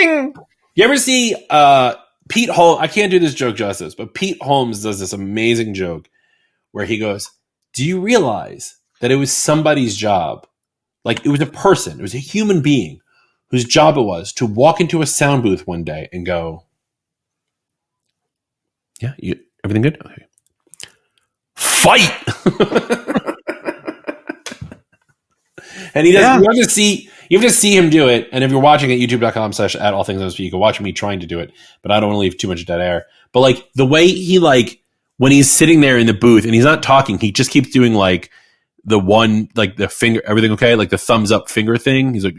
Ding! You ever see Pete Holmes? I can't do this joke justice, but Pete Holmes does this amazing joke where he goes, do you realize that it was somebody's job? Like, it was a person, it was a human being whose job it was to walk into a sound booth one day and go, yeah, everything good? Okay. Fight! And he does. Yeah. You have to see him do it. And if you're watching at youtube.com/@allthingsmsp, you can watch me trying to do it. But I don't want to leave too much dead air. But like the way he when he's sitting there in the booth and he's not talking, he just keeps doing like the one, like the finger, everything okay, like the thumbs up finger thing. He's like,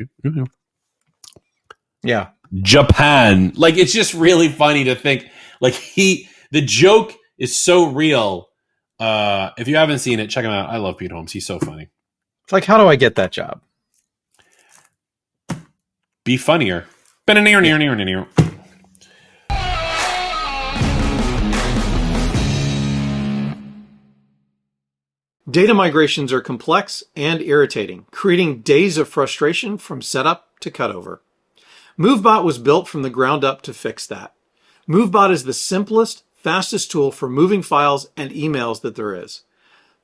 yeah, Japan. Like it's just really funny to think like the joke is so real. If you haven't seen it, check him out. I love Pete Holmes. He's so funny. It's like, how do I get that job? Be funnier. Data migrations are complex and irritating, creating days of frustration from setup to cutover. MoveBot was built from the ground up to fix that. MoveBot is the simplest, fastest tool for moving files and emails that there is.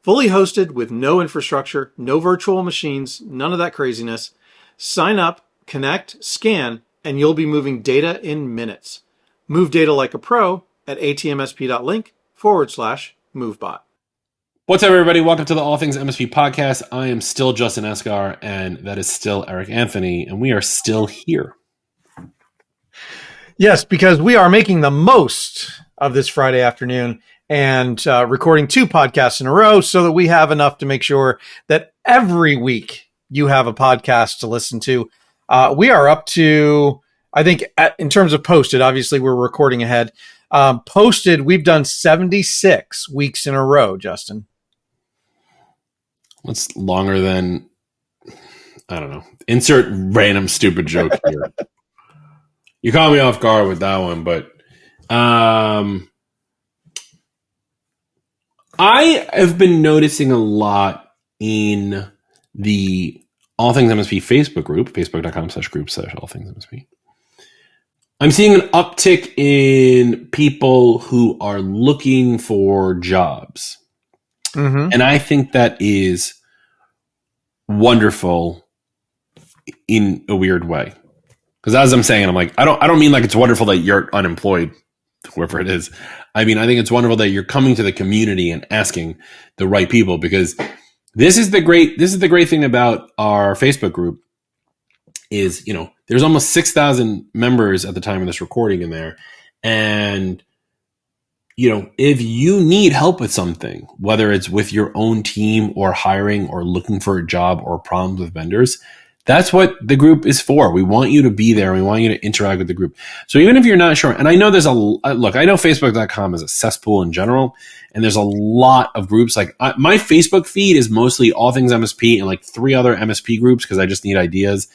Fully hosted with no infrastructure, no virtual machines, none of that craziness. Sign up, connect, scan, and you'll be moving data in minutes. Move data like a pro at atmsp.link/MoveBot. What's up, everybody? Welcome to the All Things MSP Podcast. I am still Justin Esgar, and that is still Eric Anthony, and we are still here. Yes, because we are making the most of this Friday afternoon and recording 2 podcasts in a row so that we have enough to make sure that every week you have a podcast to listen to. We are up to, I think, in terms of posted, obviously we're recording ahead. Posted, we've done 76 weeks in a row, Justin. What's longer than, I don't know, insert random stupid joke here. You caught me off guard with that one, but I have been noticing a lot in the All Things MSP Facebook group, facebook.com/group/allthingsmsp. I'm seeing an uptick in people who are looking for jobs. Mm-hmm. And I think that is wonderful in a weird way. Because as I'm saying, I'm like, I don't mean like it's wonderful that you're unemployed, whoever it is. I mean, I think it's wonderful that you're coming to the community and asking the right people, because this is the great thing about our Facebook group is, you know, there's almost 6,000 members at the time of this recording in there. And, you know, if you need help with something, whether it's with your own team or hiring or looking for a job or problems with vendors, that's what the group is for. We want you to be there. We want you to interact with the group. So even if you're not sure, and I know there's look, I know Facebook.com is a cesspool in general, and there's a lot of groups. Like my Facebook feed is mostly All Things MSP and like 3 other MSP groups because I just need ideas.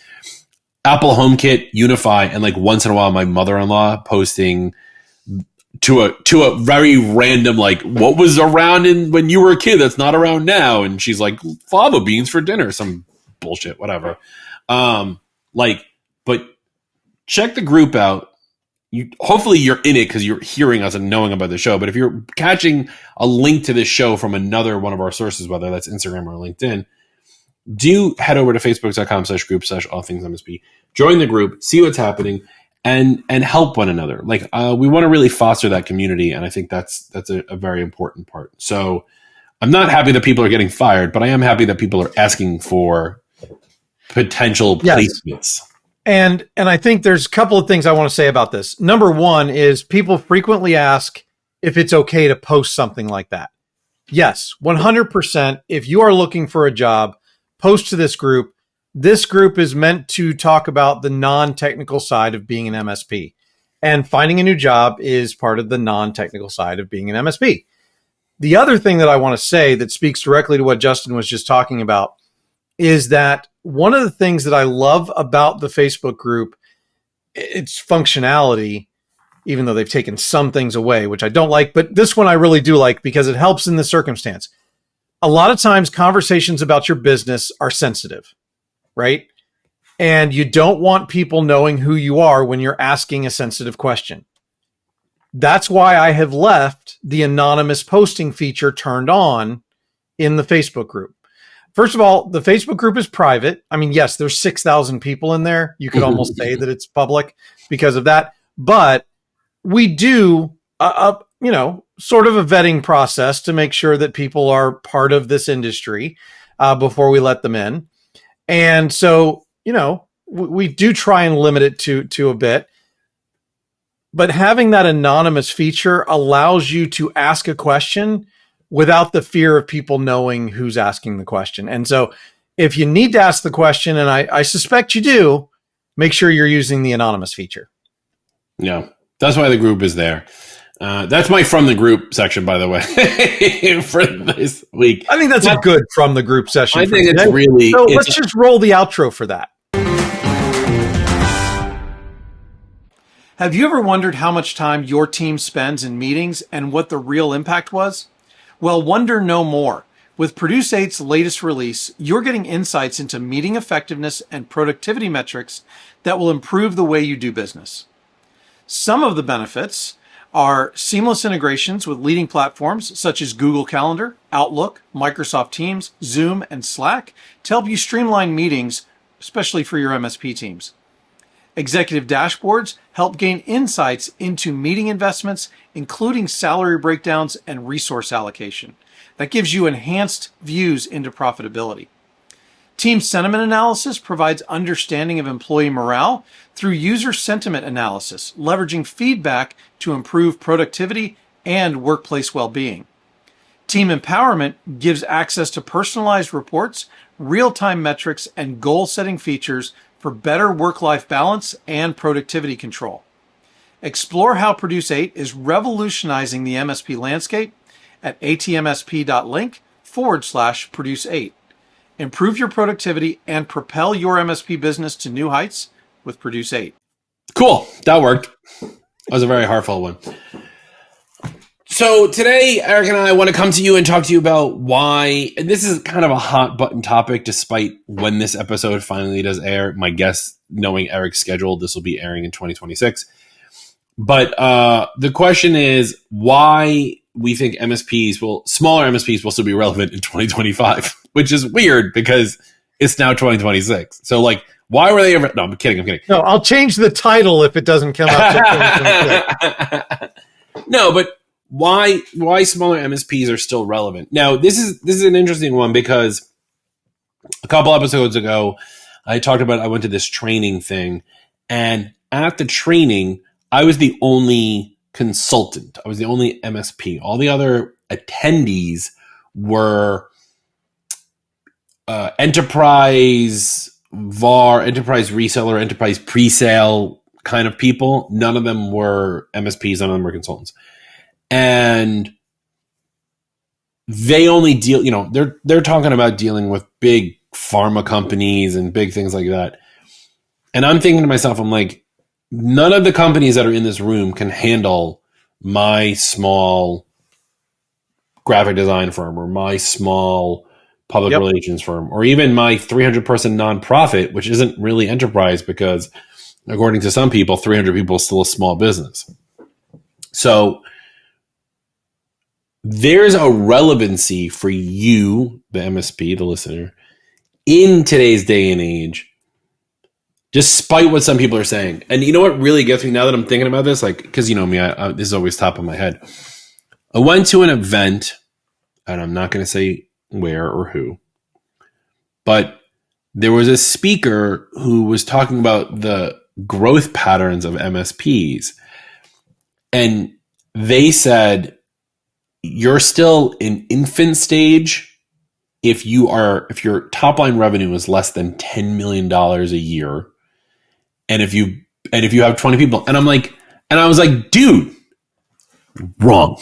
Apple HomeKit, Unify, and like once in a while my mother-in-law posting to a very random, like, what was around when you were a kid that's not around now? And she's like, fava beans for dinner, some bullshit, whatever. But check the group out. Hopefully you're in it because you're hearing us and knowing about the show. But if you're catching a link to this show from another one of our sources, whether that's Instagram or LinkedIn, do head over to facebook.com/group/allthingsmsp. Join the group, see what's happening, and help one another. Like we want to really foster that community, and I think that's a very important part. So I'm not happy that people are getting fired, but I am happy that people are asking for potential placements. Yes. And I think there's a couple of things I want to say about this. Number one is people frequently ask if it's okay to post something like that. Yes, 100%. If you are looking for a job, post to this group. This group is meant to talk about the non-technical side of being an MSP. And finding a new job is part of the non-technical side of being an MSP. The other thing that I want to say that speaks directly to what Justin was just talking about is that one of the things that I love about the Facebook group, its functionality, even though they've taken some things away, which I don't like, but this one I really do like because it helps in the circumstance. A lot of times conversations about your business are sensitive, right? And you don't want people knowing who you are when you're asking a sensitive question. That's why I have left the anonymous posting feature turned on in the Facebook group. First of all, the Facebook group is private. I mean, yes, there's 6,000 people in there. You could almost say that it's public because of that. But we do, sort of a vetting process to make sure that people are part of this industry before we let them in. And so, we do try and limit it to a bit. But having that anonymous feature allows you to ask a question without the fear of people knowing who's asking the question. And so if you need to ask the question, and I suspect you do, make sure you're using the anonymous feature. Yeah, that's why the group is there. That's my from the group section, by the way, for this week. I think that's a good from the group session. I think it's really... So let's just roll the outro for that. Have you ever wondered how much time your team spends in meetings and what the real impact was? Well, wonder no more. With Produce 8's latest release, you're getting insights into meeting effectiveness and productivity metrics that will improve the way you do business. Some of the benefits are seamless integrations with leading platforms such as Google Calendar, Outlook, Microsoft Teams, Zoom, and Slack to help you streamline meetings, especially for your MSP teams. Executive dashboards help gain insights into meeting investments, including salary breakdowns and resource allocation. That gives you enhanced views into profitability. Team sentiment analysis provides understanding of employee morale through user sentiment analysis, leveraging feedback to improve productivity and workplace well-being. Team empowerment gives access to personalized reports, real-time metrics, and goal-setting features for better work-life balance and productivity control. Explore how Produce 8 is revolutionizing the MSP landscape at atmsp.link/Produce 8. Improve your productivity and propel your MSP business to new heights with Produce 8. Cool. That worked. That was a very heartfelt one. So today, Eric and I want to come to you and talk to you about why, and this is kind of a hot button topic, despite when this episode finally does air. My guess, knowing Eric's schedule, this will be airing in 2026. But the question is why we think smaller MSPs will still be relevant in 2025, which is weird because it's now 2026. So why were they ever? No, I'm kidding. No, I'll change the title if it doesn't come out till 2026. No, but why smaller MSPs are still relevant. Now, this is an interesting one because a couple episodes ago, I went to this training thing, and at the training, I was the only consultant. I was the only MSP. All the other attendees were enterprise VAR, enterprise reseller, enterprise pre-sale kind of people. None of them were MSPs. None of them were consultants. And they only deal, they're talking about dealing with big pharma companies and big things like that. And I'm thinking to myself, I'm like, none of the companies that are in this room can handle my small graphic design firm or my small public relations firm or even my 300-person nonprofit, which isn't really enterprise because according to some people, 300 people is still a small business. So there's a relevancy for you, the MSP, the listener, in today's day and age, despite what some people are saying. And you know what really gets me now that I'm thinking about this? Because you know me, this is always top of my head. I went to an event, and I'm not going to say where or who, but there was a speaker who was talking about the growth patterns of MSPs. And they said, you're in infant stage if your top line revenue is less than $10 million a year, and if you have 20 people, and I was like, dude, wrong.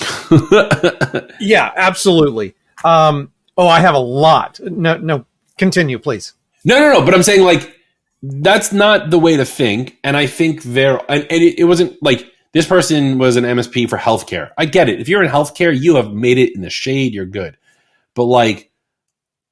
Yeah, absolutely. I have a lot. No, continue, please. No. But I'm saying that's not the way to think, and I think it wasn't like. This person was an MSP for healthcare. I get it. If you're in healthcare, you have made it in the shade. You're good. But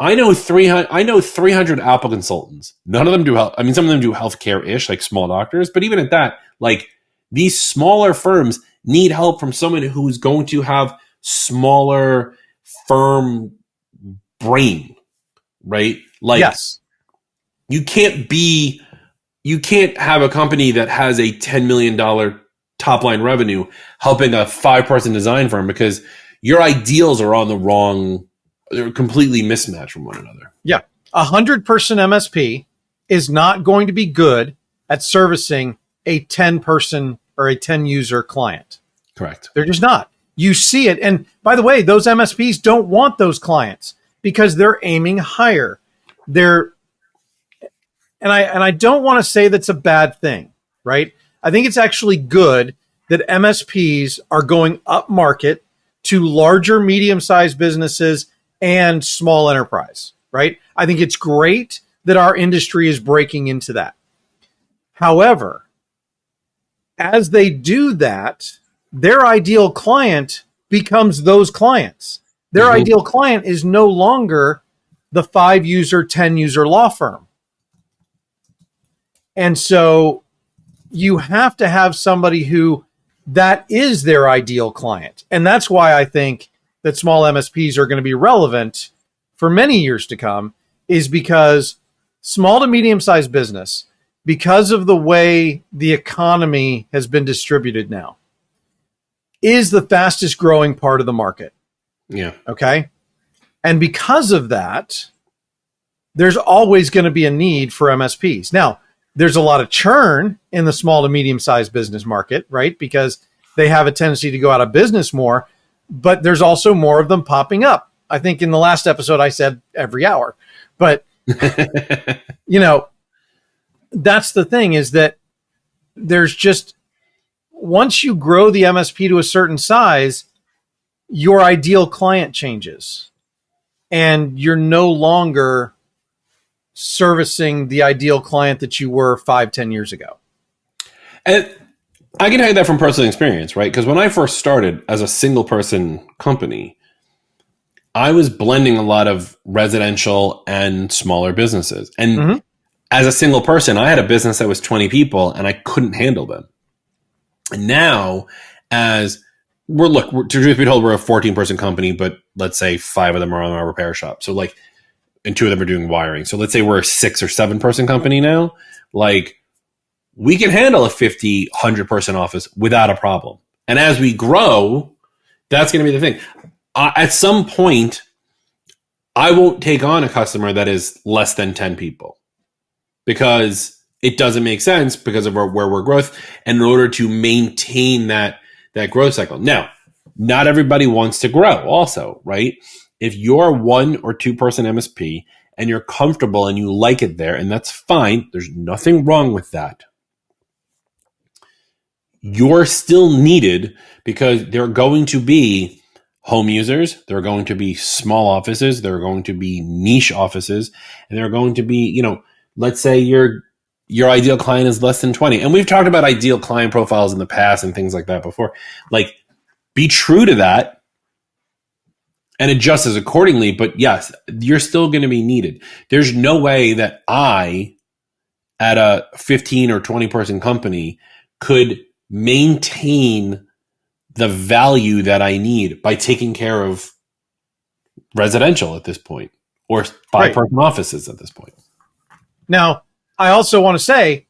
I know 300 Apple consultants. None of them do health. I mean, some of them do healthcare-ish, like small doctors. But even at that, like these smaller firms need help from someone who's going to have smaller firm brain, right? Like, yes, you can't have a company that has a $10 million top line revenue helping a 5-person design firm, because your ideals are on the wrong. They're completely mismatched from one another. Yeah. 100-person MSP is not going to be good at servicing a 10-person or a 10-user client. Correct. They're just not. You see it. And by the way, those MSPs don't want those clients because they're aiming higher. And I don't want to say that's a bad thing, right? I think it's actually good that MSPs are going up market to larger, medium-sized businesses and small enterprise, right? I think it's great that our industry is breaking into that. However, as they do that, their ideal client becomes those clients. Their ideal client is no longer the 5-user, 10-user law firm. And so you have to have somebody who that is their ideal client. And that's why I think that small MSPs are going to be relevant for many years to come, is because small to medium-sized business, because of the way the economy has been distributed now, is the fastest growing part of the market. Yeah. Okay. And because of that, there's always going to be a need for MSPs. Now, there's a lot of churn in the small to medium-sized business market, right? Because they have a tendency to go out of business more, but there's also more of them popping up. I think in the last episode I said every hour, but that's the thing, is that there's just, once you grow the MSP to a certain size, your ideal client changes and you're no longer servicing the ideal client that you were 5-10 years ago. And I can tell you that from personal experience, right? Because when I first started as a single person company, I was blending a lot of residential and smaller businesses. And as a single person, I had a business that was 20 people and I couldn't handle them. And now, as to truth be told, we're a 14-person company, but let's say 5 of them are on our repair shop. So and 2 of them are doing wiring. So let's say we're a 6 or 7-person company now. We can handle a 50, 100-person office without a problem. And as we grow, that's going to be the thing. At some point, I won't take on a customer that is less than 10 people because it doesn't make sense because of where we're growth, and in order to maintain that growth cycle. Now, not everybody wants to grow also, right? If you're a 1 or 2-person MSP and you're comfortable and you like it there, and that's fine, there's nothing wrong with that. You're still needed because there are going to be home users, there are going to be small offices, there are going to be niche offices, and there are going to be, let's say your ideal client is less than 20. And we've talked about ideal client profiles in the past and things like that before. Be true to that and adjust as accordingly. But yes, you're still going to be needed. There's no way that I, at a 15 or 20-person company, could maintain the value that I need by taking care of residential at this point, or 5-person offices at this point. Now, I also want to say,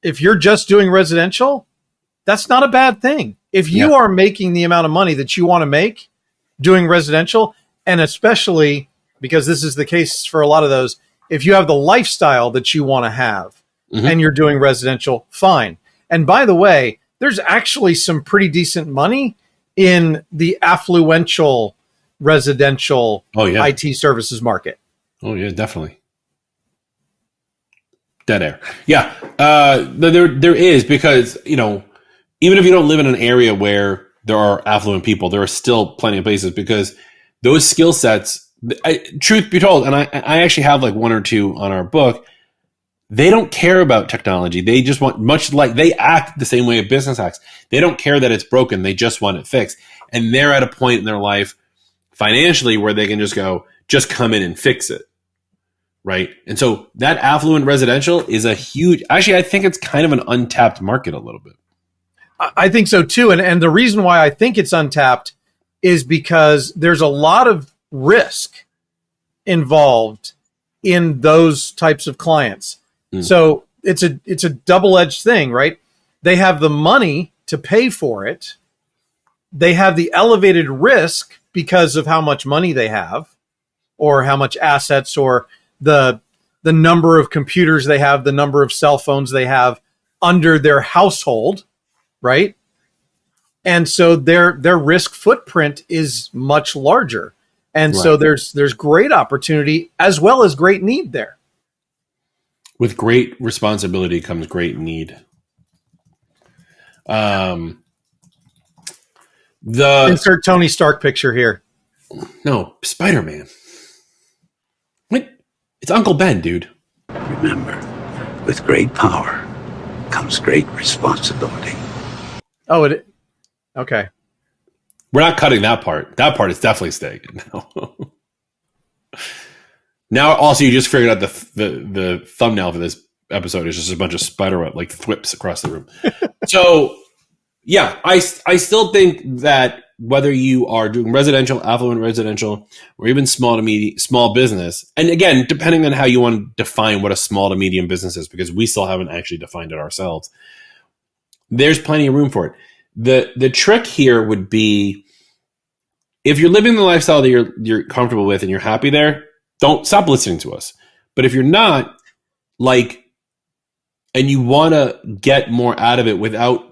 if you're just doing residential, that's not a bad thing. If you are making the amount of money that you want to make doing residential, and especially because this is the case for a lot of those, if you have the lifestyle that you want to have and you're doing residential, fine. And by the way, there's actually some pretty decent money in the affluential residential IT services market. Oh, yeah, definitely. Dead air. Yeah, there is, because, even if you don't live in an area where there are affluent people, there are still plenty of places, because those skill sets, truth be told, and I actually have 1 or 2 on our book, they don't care about technology. They just want, they act the same way a business acts. They don't care that it's broken. They just want it fixed. And they're at a point in their life financially where they can just come in and fix it. Right. And so that affluent residential is actually, I think it's kind of an untapped market a little bit. I think so too. And the reason why I think it's untapped is because there's a lot of risk involved in those types of clients. So it's a double-edged thing, right? They have the money to pay for it. They have the elevated risk because of how much money they have or how much assets or the number of computers they have, the number of cell phones they have under their household, right? And so their risk footprint is much larger. And so there's great opportunity as well as great need there. With great responsibility comes great need. Insert Tony Stark picture here. No, Spider-Man. What? It's Uncle Ben, dude. Remember, with great power comes great responsibility. Oh, okay. We're not cutting that part. That part is definitely staying. No. Now, also, you just figured out the thumbnail for this episode is just a bunch of spiderweb, like thwips across the room. So, yeah, I still think that whether you are doing residential, affluent residential, or even small business, and again, depending on how you want to define what a small to medium business is, because we still haven't actually defined it ourselves, there's plenty of room for it. The trick here would be, if you're living the lifestyle that you're comfortable with and you're happy there, don't stop listening to us. But if you're not, and you want to get more out of it without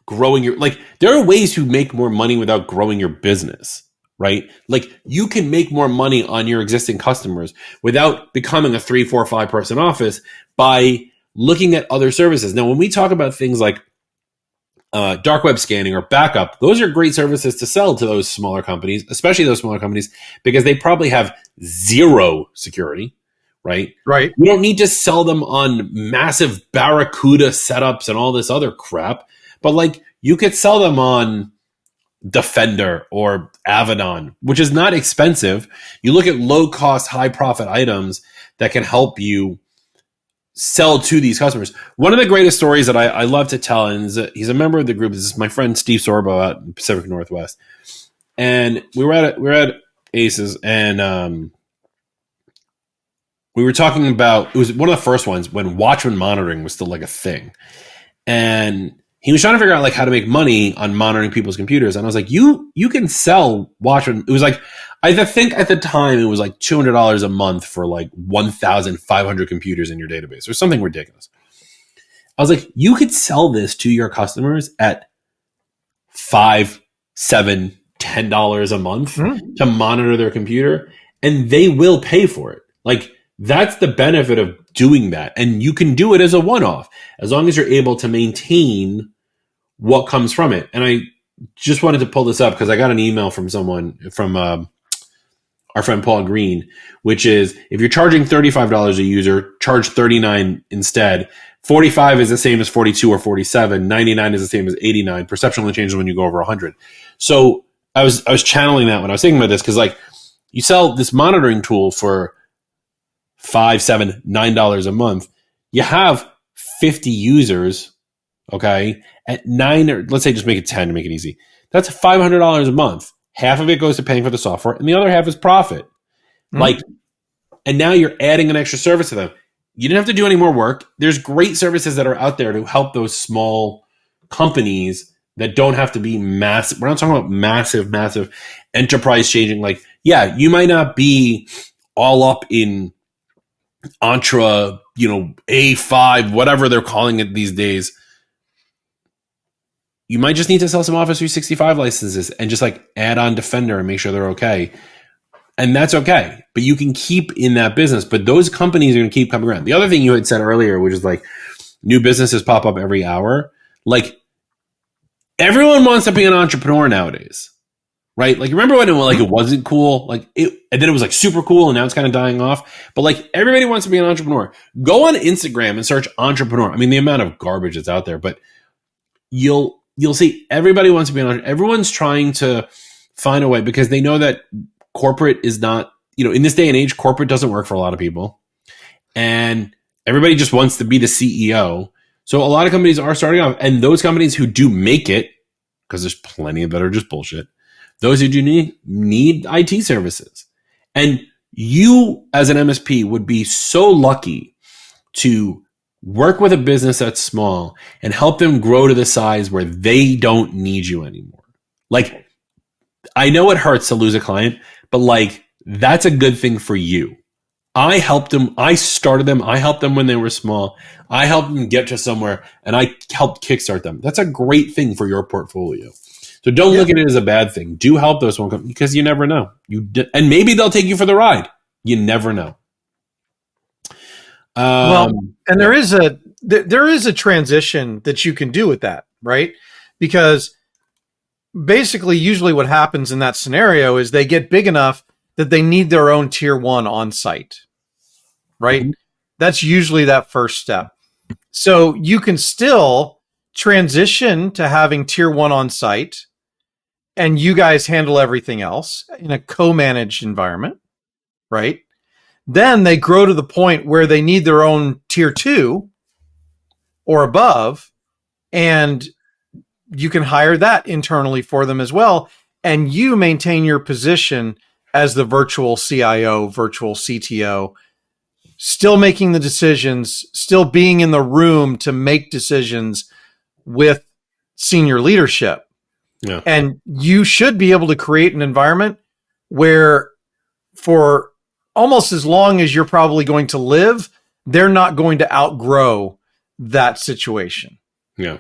growing there are ways to make more money without growing your business, right? You can make more money on your existing customers without becoming a 3, 4, 5 person office by looking at other services. Now, when we talk about things like dark web scanning or backup, those are great services to sell to those smaller companies, especially those smaller companies, because they probably have zero security, right? Right. You don't need to sell them on massive Barracuda setups and all this other crap, but you could sell them on Defender or Avedon, which is not expensive. You look at low cost, high profit items that can help you sell to these customers. One of the greatest stories that I love to tell, and he's a member of the group, this is my friend Steve Sorbo out in the Pacific Northwest. And we were at Aces, and we were talking about, it was one of the first ones when Watchman monitoring was still a thing. And he was trying to figure out how to make money on monitoring people's computers. And I was like, you can sell Watchman. It was I think at the time it was $200 a month for 1,500 computers in your database or something ridiculous. I was like, you could sell this to your customers at $5, $7, $10 a month to monitor their computer, and they will pay for it. That's the benefit of doing that. And you can do it as a one-off as long as you're able to maintain what comes from it. And I just wanted to pull this up because I got an email from someone, from our friend Paul Green, which is, if you're charging $35 a user, charge $39 instead. 45 is the same as 42 or 47. 99 is the same as 89. Perception only changes when you go over 100. So I was channeling that when I was thinking about this, because you sell this monitoring tool for $5, $7, $9 a month. You have 50 users, okay, at 9, or let's say just make it 10 to make it easy. That's $500 a month. Half of it goes to paying for the software, and the other half is profit. And now you're adding an extra service to them. You didn't have to do any more work. There's great services that are out there to help those small companies that don't have to be massive. We're not talking about massive enterprise changing. You might not be all up in Entra, A5, whatever they're calling it these days. You might just need to sell some Office 365 licenses and just add on Defender and make sure they're okay. And that's okay. But you can keep in that business. But those companies are going to keep coming around. The other thing you had said earlier, which is new businesses pop up every hour. Everyone wants to be an entrepreneur nowadays, right? Remember when it wasn't cool? And then it was super cool, and now it's kind of dying off. But everybody wants to be an entrepreneur. Go on Instagram and search entrepreneur. I mean, the amount of garbage that's out there, but you'll see everybody wants to be an entrepreneur. Everyone's trying to find a way, because they know that corporate is not, in this day and age, corporate doesn't work for a lot of people. And everybody just wants to be the CEO. So a lot of companies are starting off, and those companies who do make it, because there's plenty that are just bullshit, those who do need IT services. And you as an MSP would be so lucky to work with a business that's small and help them grow to the size where they don't need you anymore. Like, I know it hurts to lose a client, but like, that's a good thing for you. I helped them. I started them. I helped them when they were small. I helped them get to somewhere, and I helped kickstart them. That's a great thing for your portfolio. So don't look at it as a bad thing. Do help those one company, because you never know. And maybe they'll take you for the ride. You never know. And there is a transition that you can do with that, right? Because basically, usually what happens in that scenario is they get big enough that they need their own tier 1 on site, right? Mm-hmm. That's usually that first step. So you can still transition to having tier 1 on site, and you guys handle everything else in a co-managed environment, right? Then they grow to the point where they need their own tier 2 or above, and you can hire that internally for them as well. And you maintain your position as the virtual CIO, virtual CTO, still making the decisions, still being in the room to make decisions with senior leadership. Yeah. And you should be able to create an environment where for almost as long as you're probably going to live, they're not going to outgrow that situation. Yeah.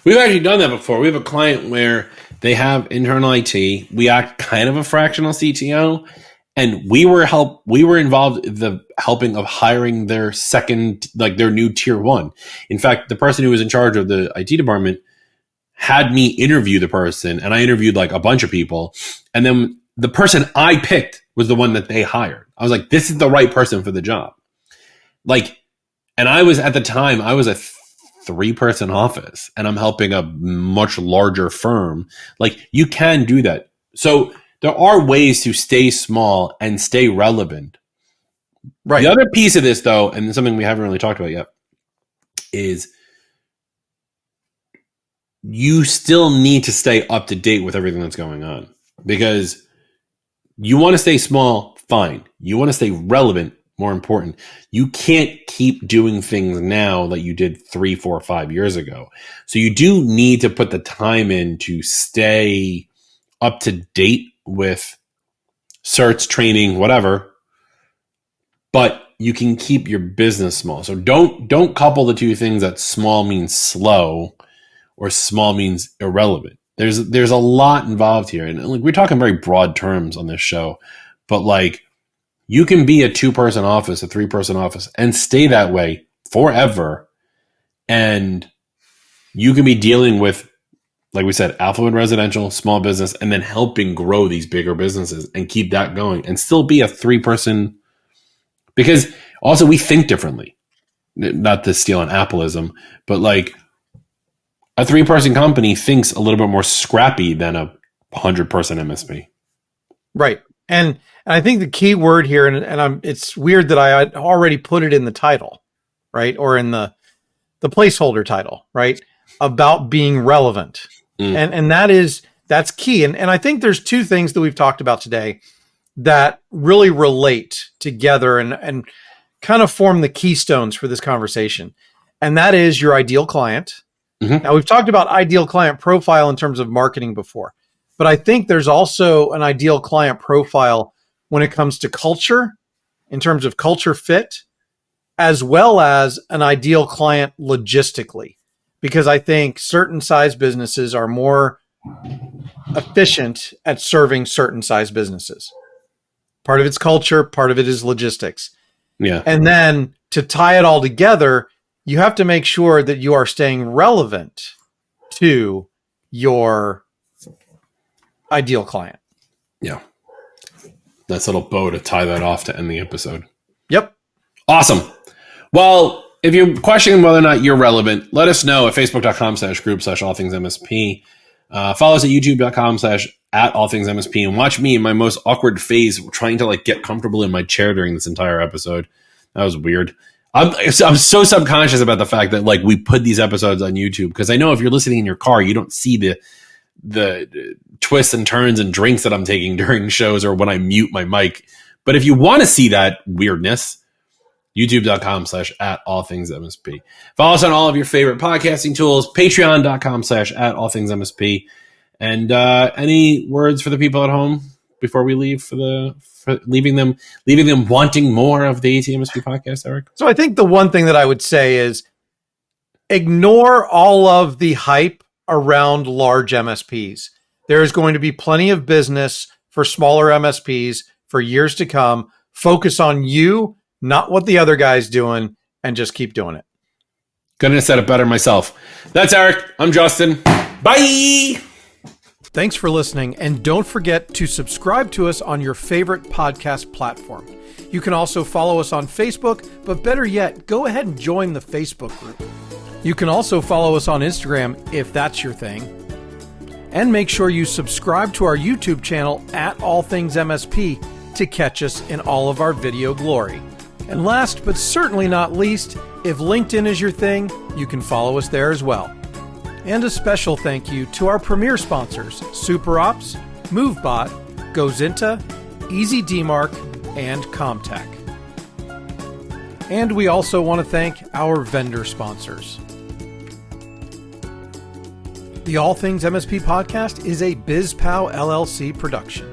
We've actually done that before. We have a client where they have internal IT. We act kind of a fractional CTO, and we were involved in the helping of hiring their their new tier 1. In fact, the person who was in charge of the IT department had me interview the person, and I interviewed like a bunch of people. And then the person I picked was the one that they hired. I was like, this is the right person for the job. And I was, at the time, I was a 3-person office, and I'm helping a much larger firm. Like, you can do that. So there are ways to stay small and stay relevant. Right. The other piece of this, though, and something we haven't really talked about yet, is you still need to stay up to date with everything that's going on, because you want to stay small, fine. You want to stay relevant, more important. You can't keep doing things now that you did 3, 4, 5 years ago. So you do need to put the time in to stay up to date with certs, training, whatever. But you can keep your business small. So don't couple the two things that small means slow or small means irrelevant. There's a lot involved here. And like, we're talking very broad terms on this show, but like, you can be a 2-person office, a 3-person office, and stay that way forever. And you can be dealing with, like we said, affluent residential, small business, and then helping grow these bigger businesses and keep that going and still be a 3-person. Because also we think differently, not to steal an Appleism, but like a 3-person company thinks a little bit more scrappy than a 100-person MSP. Right. And I think the key word here, and it's weird that I already put it in the title, right? Or in the placeholder title, right? About being relevant. And that's key. And I think there's 2 things that we've talked about today that really relate together and kind of form the keystones for this conversation. And that is your ideal client. Mm-hmm. Now, we've talked about ideal client profile in terms of marketing before, but I think there's also an ideal client profile when it comes to culture, in terms of culture fit, as well as an ideal client logistically, because I think certain size businesses are more efficient at serving certain size businesses. Part of it's culture, part of it is logistics. Yeah. And then to tie it all together, you have to make sure that you are staying relevant to your ideal client. Yeah. Nice little bow to tie that off to end the episode. Yep. Awesome. Well, if you're questioning whether or not you're relevant, let us know at facebook.com/group/allthingsmsp. Follow us at youtube.com/@allthingsmsp and watch me in my most awkward phase trying to like get comfortable in my chair during this entire episode. That was weird. I'm so subconscious about the fact that like we put these episodes on YouTube because I know if you're listening in your car, you don't see the twists and turns and drinks that I'm taking during shows or when I mute my mic. But if you want to see that weirdness, youtube.com/@allthingsmsp. Follow us on all of your favorite podcasting tools, patreon.com/@allthingsmsp. And any words for the people at home before we leave for leaving them wanting more of the ATMSP podcast, Eric? So I think the one thing that I would say is ignore all of the hype around large MSPs. There is going to be plenty of business for smaller MSPs for years to come. Focus on you, not what the other guy's doing, and just keep doing it. Couldn't have said it better myself. That's Eric. I'm Justin. Bye! Thanks for listening, and don't forget to subscribe to us on your favorite podcast platform. You can also follow us on Facebook, but better yet, go ahead and join the Facebook group. You can also follow us on Instagram if that's your thing. And make sure you subscribe to our YouTube channel at All Things MSP to catch us in all of our video glory. And last but certainly not least, if LinkedIn is your thing, you can follow us there as well. And a special thank you to our premier sponsors, SuperOps, MoveBot, GoZinta, EasyDmark, and Comtech. And we also want to thank our vendor sponsors. The All Things MSP Podcast is a BizPow LLC production.